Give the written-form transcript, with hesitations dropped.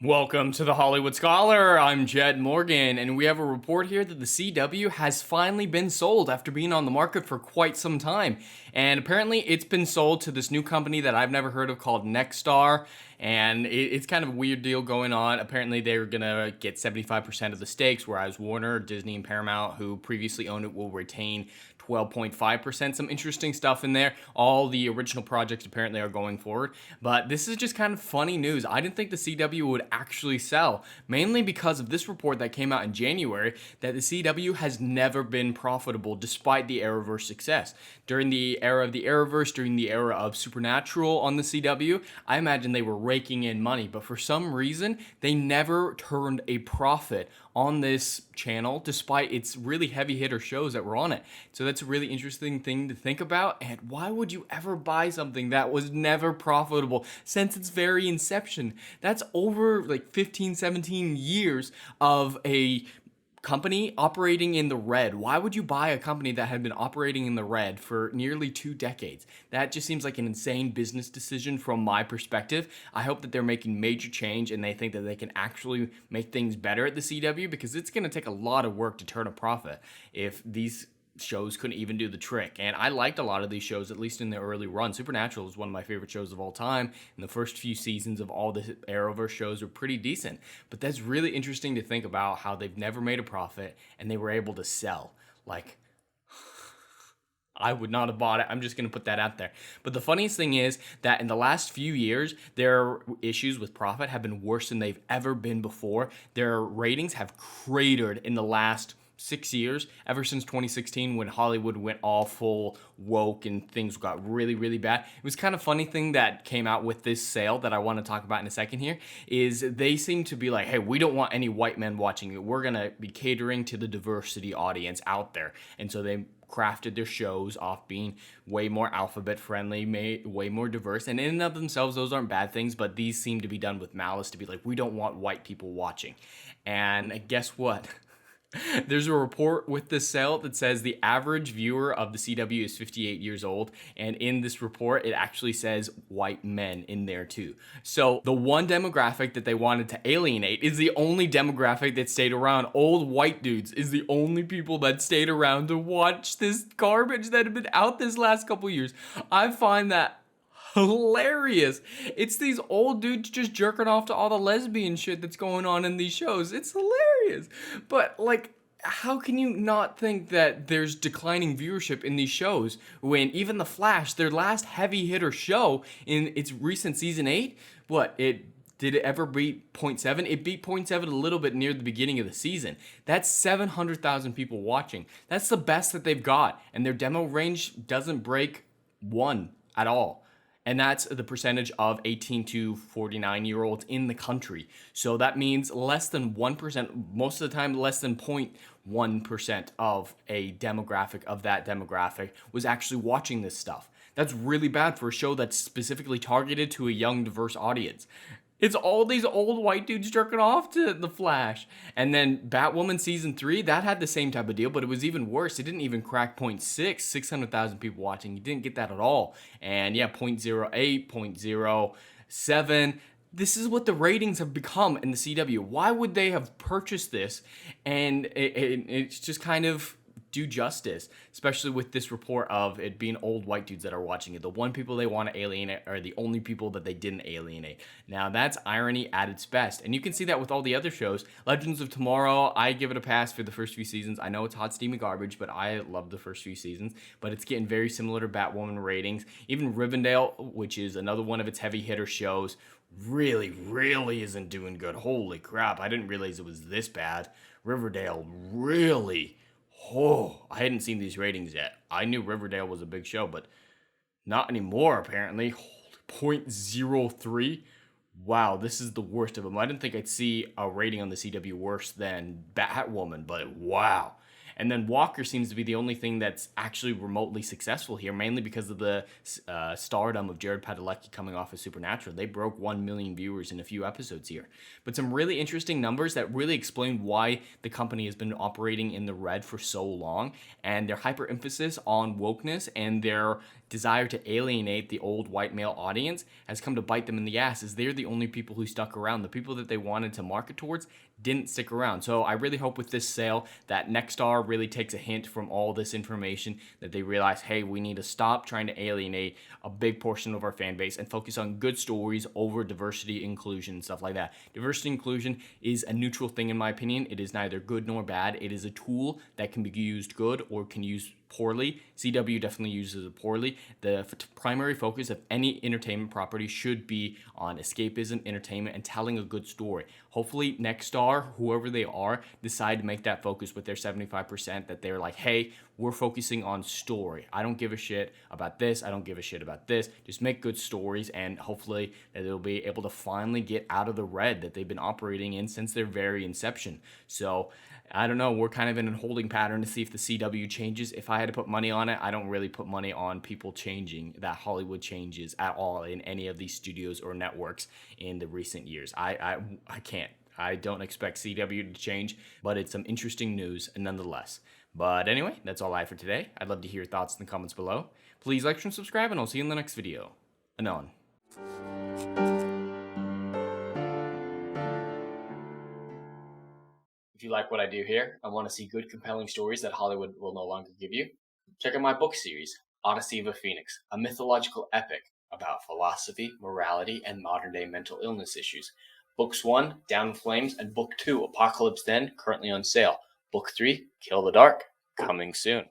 Welcome to the Hollywood Scholar. I'm Jed Morgan, and we have a report here that the CW has finally been sold after being on the market for quite some time. And apparently, it's been sold to this new company that I've never heard of called Nexstar. And it's kind of a weird deal going on. Apparently, they're going to get 75% of the stakes, whereas Warner, Disney, and Paramount, who previously owned it, will retain 12.5%. Some interesting stuff in there. All the original projects apparently are going forward. But this is just kind of funny news. I didn't think the CW would actually sell, mainly because of this report that came out in January that the CW has never been profitable despite the Arrowverse success. During the era of the Arrowverse, during the era of Supernatural on the CW, I imagine they were raking in money, but for some reason, they never turned a profit on this channel despite its really heavy hitter shows that were on it. So that's a really interesting thing to think about. And why would you ever buy something that was never profitable since its very inception? That's over like 15, 17 years of a company operating in the red. Why would you buy a company that had been operating in the red for nearly 2 decades? That just seems like an insane business decision from my perspective. I hope that they're making major change and they think that they can actually make things better at the CW, because it's going to take a lot of work to turn a profit if these shows couldn't even do the trick. And I liked a lot of these shows, at least in the early run. Supernatural is one of my favorite shows of all time, and the first few seasons of all the Arrowverse shows were pretty decent. But that's really interesting to think about, how they've never made a profit and they were able to sell. Like, I would not have bought it. I'm just going to put that out there. But the funniest thing is that in the last few years, their issues with profit have been worse than they've ever been before. Their ratings have cratered in the last 6 years, ever since 2016, when Hollywood went all full woke and things got really, really bad. It was kind of funny thing that came out with this sale that I want to talk about in a second here, is they seem to be like, hey, we don't want any white men watching it. We're going to be catering to the diversity audience out there. And so they crafted their shows off being way more alphabet friendly, way more diverse. And in and of themselves, those aren't bad things, but these seem to be done with malice to be like, we don't want white people watching. And guess what? There's a report with this sale that says the average viewer of the CW is 58 years old. And in this report, it actually says white men in there too. So the one demographic that they wanted to alienate is the only demographic that stayed around. Old white dudes is the only people that stayed around to watch this garbage that had been out this last couple years. I find that hilarious. It's these old dudes just jerking off to all the lesbian shit that's going on in these shows. It's hilarious. But like, how can you not think that there's declining viewership in these shows when even The Flash, their last heavy hitter show in its recent season 8, did it ever beat 0.7? It beat 0.7 a little bit near the beginning of the season. That's 700,000 people watching. That's the best that they've got. And their demo range doesn't break 1 at all. And that's the percentage of 18 to 49-year-olds in the country. So that means less than 1%, most of the time less than 0.1% of a demographic of that demographic was actually watching this stuff. That's really bad for a show that's specifically targeted to a young, diverse audience. It's all these old white dudes jerking off to The Flash. And then Batwoman Season 3, that had the same type of deal, but it was even worse. It didn't even crack 0.6, 600,000 people watching. You didn't get that at all. And yeah, 0.08, 0.07. This is what the ratings have become in the CW. Why would they have purchased this? And it's just kind of do justice, especially with this report of it being old white dudes that are watching it. The one people they want to alienate are the only people that they didn't alienate. Now that's irony at its best. And you can see that with all the other shows. Legends of Tomorrow, I give it a pass for the first few seasons. I know it's hot, steamy garbage, but I love the first few seasons. But it's getting very similar to Batwoman ratings. Even Rivendell, which is another one of its heavy hitter shows, really isn't doing good. Holy crap, I didn't realize it was this bad. Riverdale really... Oh, I hadn't seen these ratings yet. I knew Riverdale was a big show, but not anymore, apparently. 0.03. Wow, this is the worst of them. I didn't think I'd see a rating on the CW worse than Batwoman, but wow. And then Walker seems to be the only thing that's actually remotely successful here, mainly because of the stardom of Jared Padalecki coming off of Supernatural. They broke 1 million viewers in a few episodes here. But some really interesting numbers that really explain why the company has been operating in the red for so long, and their hyper emphasis on wokeness and their desire to alienate the old white male audience has come to bite them in the ass, as they're the only people who stuck around. The people that they wanted to market towards didn't stick around. So I really hope with this sale that Nexstar really takes a hint from all this information, that they realize, hey, we need to stop trying to alienate a big portion of our fan base and focus on good stories over diversity, inclusion, stuff like that. Diversity inclusion is a neutral thing in my opinion. It is neither good nor bad. It is a tool that can be used good or can use poorly. CW definitely uses it poorly. The primary focus of any entertainment property should be on escapism, entertainment, and telling a good story. Hopefully Nexstar, whoever they are, decide to make that focus with their 75%, that they're like, hey, we're focusing on story. I don't give a shit about this. I don't give a shit about this. Just make good stories, and hopefully that they'll be able to finally get out of the red that they've been operating in since their very inception. So I don't know. We're kind of in a holding pattern to see if the CW changes. If I had to put money on it, I don't really put money on people changing, that Hollywood changes at all in any of these studios or networks in the recent years. I can't. I don't expect CW to change, but it's some interesting news nonetheless. But anyway, that's all I have for today. I'd love to hear your thoughts in the comments below. Please like and subscribe, and I'll see you in the next video. Anon. If you like what I do here and want to see good, compelling stories that Hollywood will no longer give you, check out my book series, Odyssey of a Phoenix, a mythological epic about philosophy, morality, and modern-day mental illness issues. Books 1, Down in Flames, and Book 2, Apocalypse Then, currently on sale. Book 3, Kill the Dark, coming soon.